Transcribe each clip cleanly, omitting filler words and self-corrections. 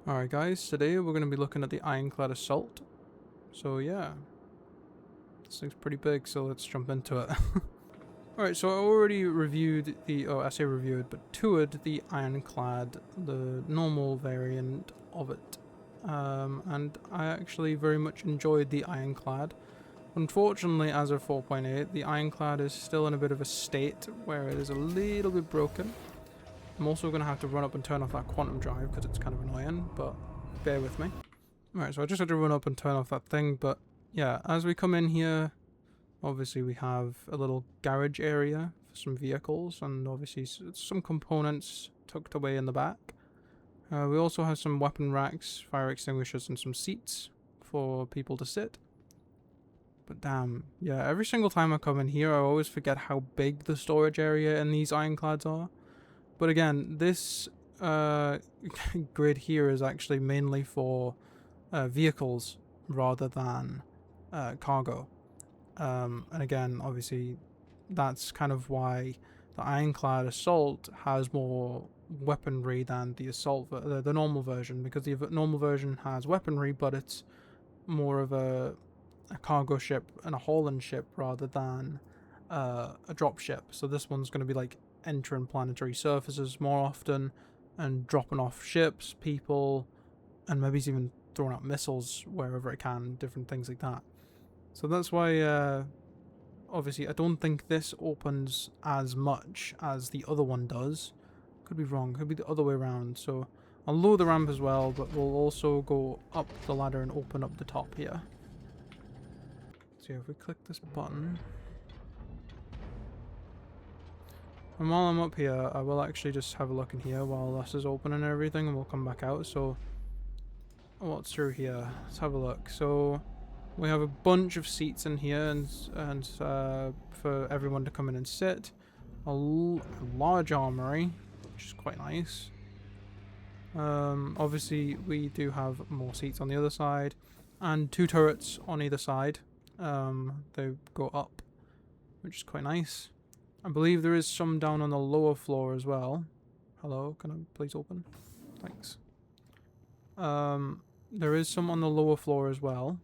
Alright guys, today we're going to be looking at the Ironclad Assault. So yeah, this thing's pretty big, so let's jump into it. Alright, so I already reviewed I say reviewed, but toured the Ironclad, the normal variant of it. And I actually very much enjoyed the Ironclad. Unfortunately, as of 4.8, the Ironclad is still in a bit of a state where it is a little bit broken. I'm also going to have to run up and turn off that quantum drive because it's kind of annoying, but bear with me. Alright, so I just had to run up and turn off that thing, but yeah, as we come in here, obviously we have a little garage area for some vehicles, and obviously some components tucked away in the back. We also have some weapon racks, fire extinguishers, and some seats for people to sit. But damn, yeah, every single time I come in here, I always forget how big the storage area in these Ironclads are. But again, this grid here is actually mainly for vehicles rather than cargo. And again, obviously, that's kind of why the Ironclad Assault has more weaponry than the the normal version, because the normal version has weaponry, but it's more of a cargo ship and a hauling ship rather than a drop ship. So this one's going to be like entering planetary surfaces more often and dropping off ships, people, and maybe it's even throwing out missiles wherever it can, different things like that. So that's why obviously I don't think this opens as much as the other one does. Could be wrong, could be the other way around. So I'll lower the ramp as well, but we'll also go up the ladder and open up the top here. So if we click this button, and while I'm up here, I will actually just have a look in here while this is open and everything, and we'll come back out. So, what's through here? Let's have a look. So, we have a bunch of seats in here, and for everyone to come in and sit. A large armory, which is quite nice. Obviously, we do have more seats on the other side, and 2 turrets on either side. They go up, which is quite nice. I believe there is some down on the lower floor as well. Hello, can I please open? Thanks. There is some on the lower floor as well.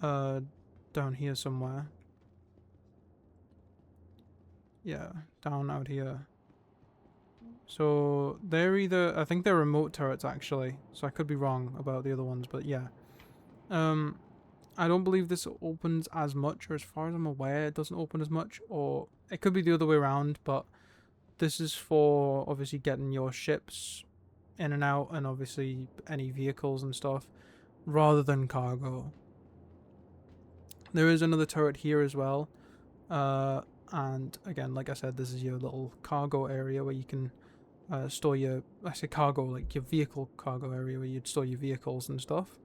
Down here somewhere. Yeah, down out here. So they're either, I think they're remote turrets actually, so I could be wrong about the other ones, but yeah. I don't believe this opens as much, or as far as I'm aware, it doesn't open as much, or it could be the other way around, but this is for obviously getting your ships in and out, and obviously any vehicles and stuff, rather than cargo. There is another turret here as well, and again, like I said, this is your little cargo area where you can store your, I say cargo, like your vehicle cargo area where you'd store your vehicles and stuff.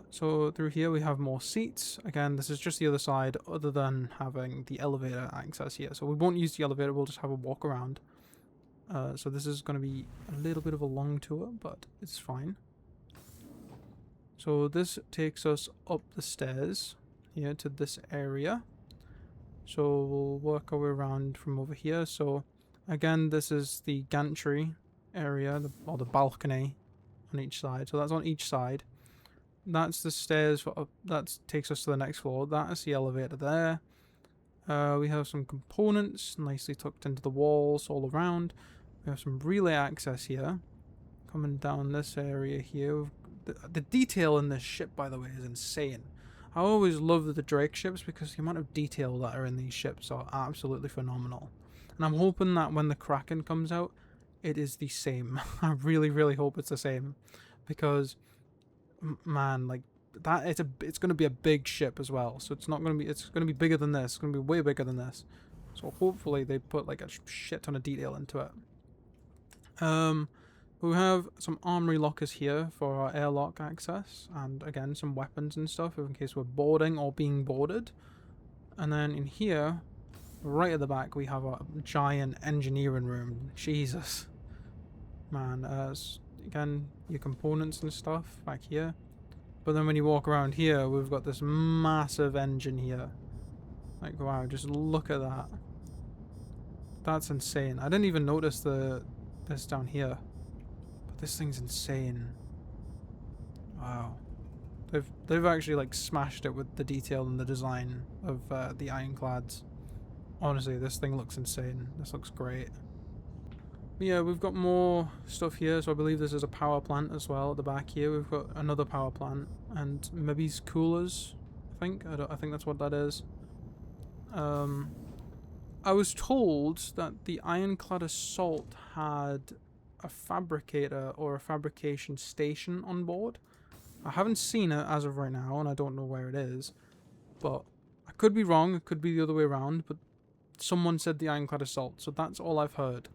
So through here we have more seats. Again, this is just the other side, other than having the elevator access here. So we won't use the elevator, we'll just have a walk around. So this is going to be a little bit of a long tour, but it's fine. So this takes us up the stairs here to this area. So we'll work our way around from over here. So again, this is the gantry area, or the balcony on each side. So that's on each side. That's the stairs for up. That takes us to the next floor. That is the elevator there. We have some components nicely tucked into the walls all around. We have some relay access here. Coming down this area here. The detail in this ship, by the way, is insane. I always love the Drake ships because the amount of detail that are in these ships are absolutely phenomenal. And I'm hoping that when the Kraken comes out, it is the same. I really, really hope it's the same. Because man, like that, it's going to be a big ship as well, so it's going to be bigger than this. It's going to be way bigger than this, so hopefully they put like a shit ton of detail into it. We have some armory lockers here for our airlock access, and again some weapons and stuff in case we're boarding or being boarded. And then in here, right at the back, we have a giant engineering room. Jesus, man. Again, your components and stuff back here. But then when you walk around here, we've got this massive engine here. Like, wow, just look at that. That's insane. I didn't even notice this down here. this thing's insane. Wow. They've actually like smashed it with the detail and the design of the Ironclads. Honestly, this thing looks insane. This looks great. But yeah, we've got more stuff here. So I believe this is a power plant as well at the back here. We've got another power plant and maybe coolers. I think that's what that is. I was told that the Ironclad Assault had a fabricator or a fabrication station on board. I haven't seen it as of right now, and I don't know where it is. But I could be wrong. It could be the other way around. But someone said the Ironclad Assault, so that's all I've heard.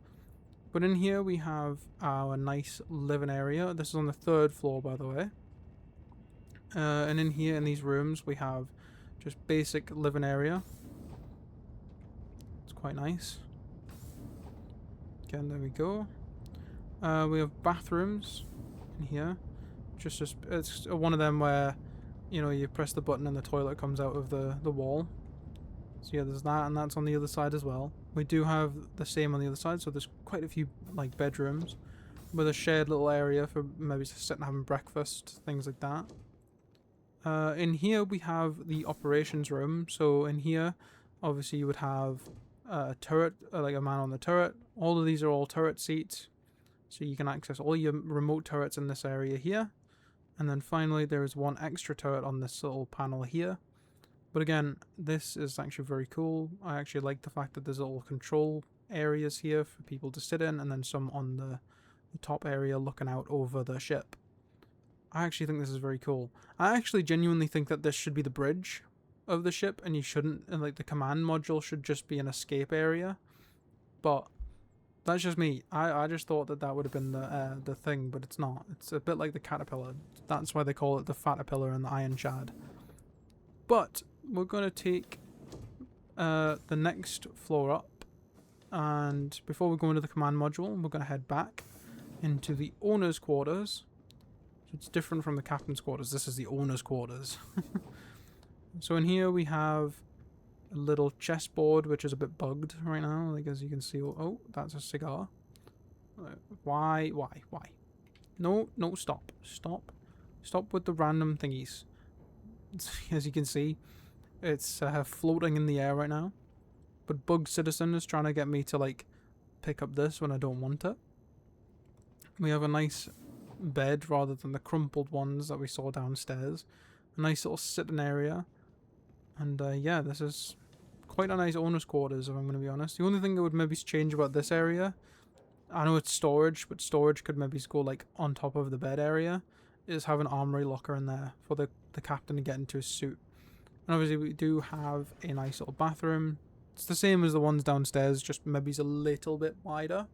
But in here we have our nice living area. This is on the 3rd floor, by the way. And in here, in these rooms, we have just basic living area. It's quite nice. Again, there we go. We have bathrooms in here. It's one of them where, you know, you press the button and the toilet comes out of the wall. So yeah, there's that, and that's on the other side as well. We do have the same on the other side, so there's quite a few like bedrooms with a shared little area for maybe sitting having breakfast, things like that. In here we have the operations room. So in here, obviously you would have a turret, like a man on the turret. All of these are all turret seats, so you can access all your remote turrets in this area here. And then finally there is one extra turret on this little panel here. But again, this is actually very cool. I actually like the fact that there's little control areas here for people to sit in, and then some on the top area looking out over the ship. I actually think this is very cool. I actually genuinely think that this should be the bridge of the ship, and you shouldn't, and like the command module should just be an escape area. But that's just me. I just thought that would have been the thing, but it's not. It's a bit like the caterpillar. That's why they call it the Fatterpillar and the Iron Shad. But we're going to take the next floor up, and before we go into the command module, we're going to head back into the owner's quarters. So it's different from the captain's quarters. This is the owner's quarters. So in here we have a little chessboard, which is a bit bugged right now, like as you can see. Oh, that's a cigar. Why? No, stop with the random thingies. As you can see, it's floating in the air right now. But Bug Citizen is trying to get me to like pick up this when I don't want it. We have a nice bed rather than the crumpled ones that we saw downstairs. A nice little sitting area. And yeah, this is quite a nice owner's quarters, if I'm going to be honest. The only thing that would maybe change about this area, I know it's storage, but storage could maybe go like on top of the bed area, is have an armory locker in there for the captain to get into his suit. And obviously we do have a nice little bathroom. It's the same as the ones downstairs, just maybe it's a little bit wider,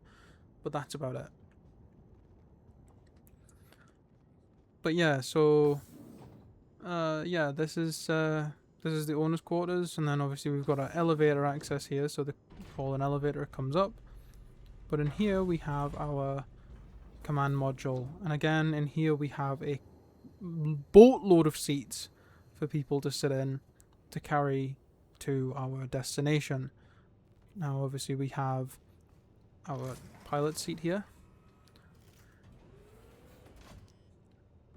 but that's about it. But yeah, so yeah, this is the owner's quarters, and then obviously we've got our elevator access here, so the call an elevator comes up. But in here we have our command module, and again in here we have a boatload of seats for people to sit in to carry to our destination. Now obviously we have our pilot seat here,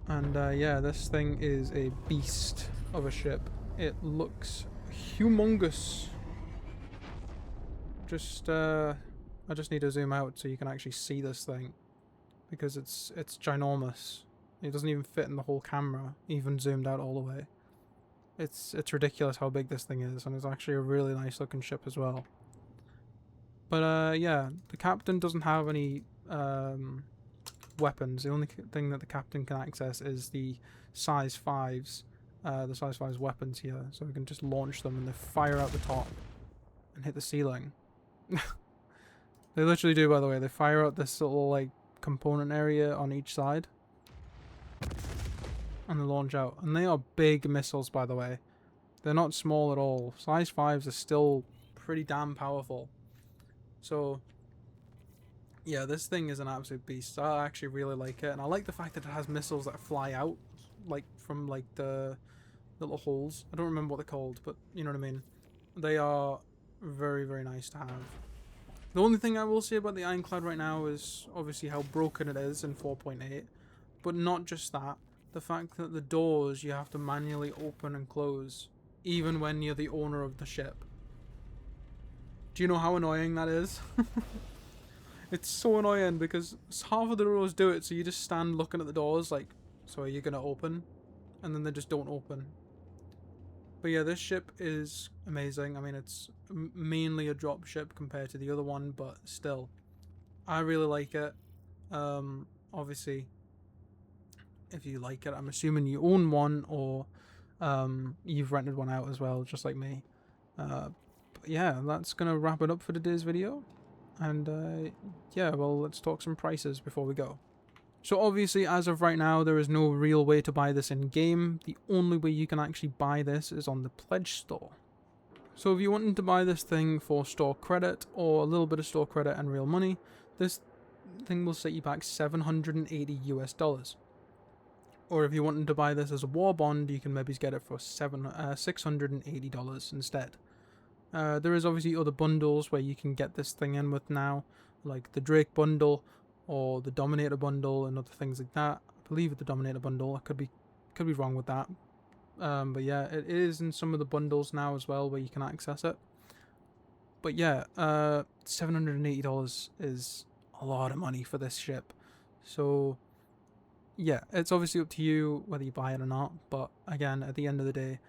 and yeah, this thing is a beast of a ship. It looks humongous. I just need to zoom out so you can actually see this thing, because it's ginormous. It doesn't even fit in the whole camera, even zoomed out all the way. It's ridiculous how big this thing is, and it's actually a really nice looking ship as well. But yeah, the captain doesn't have any weapons. The only thing that the captain can access is the size 5s. The size 5's weapons here, so we can just launch them and they fire out the top and hit the ceiling. They literally do, by the way. They fire out this little like component area on each side and they launch out, and they are big missiles, by the way. They're not small at all. Size 5s are still pretty damn powerful. So yeah, this thing is an absolute beast. I actually really like it, and I like the fact that it has missiles that fly out like from like the little holes. I don't remember what they're called, but you know what I mean. They are very, very nice to have. The only thing I will say about the Ironclad right now is obviously how broken it is in 4.8, but not just that, the fact that the doors you have to manually open and close, even when you're the owner of the ship. Do you know how annoying that is? It's so annoying because half of the doors do it, so you just stand looking at the doors like, so are you going to open? And then they just don't open. But yeah, this ship is amazing. I mean, it's mainly a drop ship compared to the other one, but still, I really like it. Obviously, if you like it, I'm assuming you own one or you've rented one out as well, just like me. But yeah, that's going to wrap it up for today's video. And yeah, well, let's talk some prices before we go. So obviously, as of right now, there is no real way to buy this in-game. The only way you can actually buy this is on the Pledge store. So if you wanted to buy this thing for store credit or a little bit of store credit and real money, this thing will set you back $780 US. Or if you wanted to buy this as a war bond, you can maybe get it for $680 instead. There is obviously other bundles where you can get this thing in with now, like the Drake bundle or the Dominator bundle and other things like that. I believe it's the Dominator bundle. I could be wrong with that. But yeah, it is in some of the bundles now as well where you can access it. But yeah, $780 is a lot of money for this ship. So yeah, it's obviously up to you whether you buy it or not. But again, at the end of the day,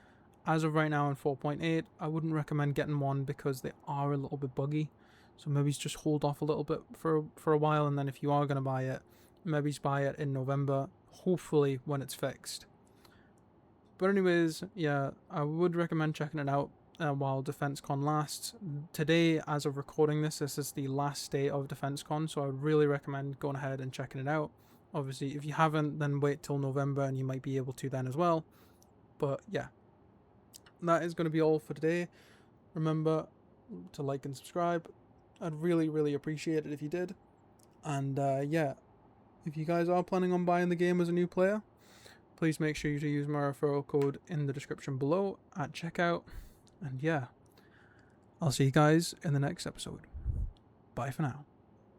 as of right now in 4.8, I wouldn't recommend getting one because they are a little bit buggy. So maybe just hold off a little bit for a while, and then if you are going to buy it, maybe buy it in November, hopefully when it's fixed. But anyways, yeah, I would recommend checking it out while DefenseCon lasts. Today, as of recording this is the last day of DefenseCon, so I would really recommend going ahead and checking it out. Obviously, if you haven't, then wait till November and you might be able to then as well. But yeah, that is going to be all for today. Remember to like and subscribe. I'd really, really appreciate it if you did. And yeah, if you guys are planning on buying the game as a new player, please make sure to use my referral code in the description below at checkout. And yeah, I'll see you guys in the next episode. Bye for now.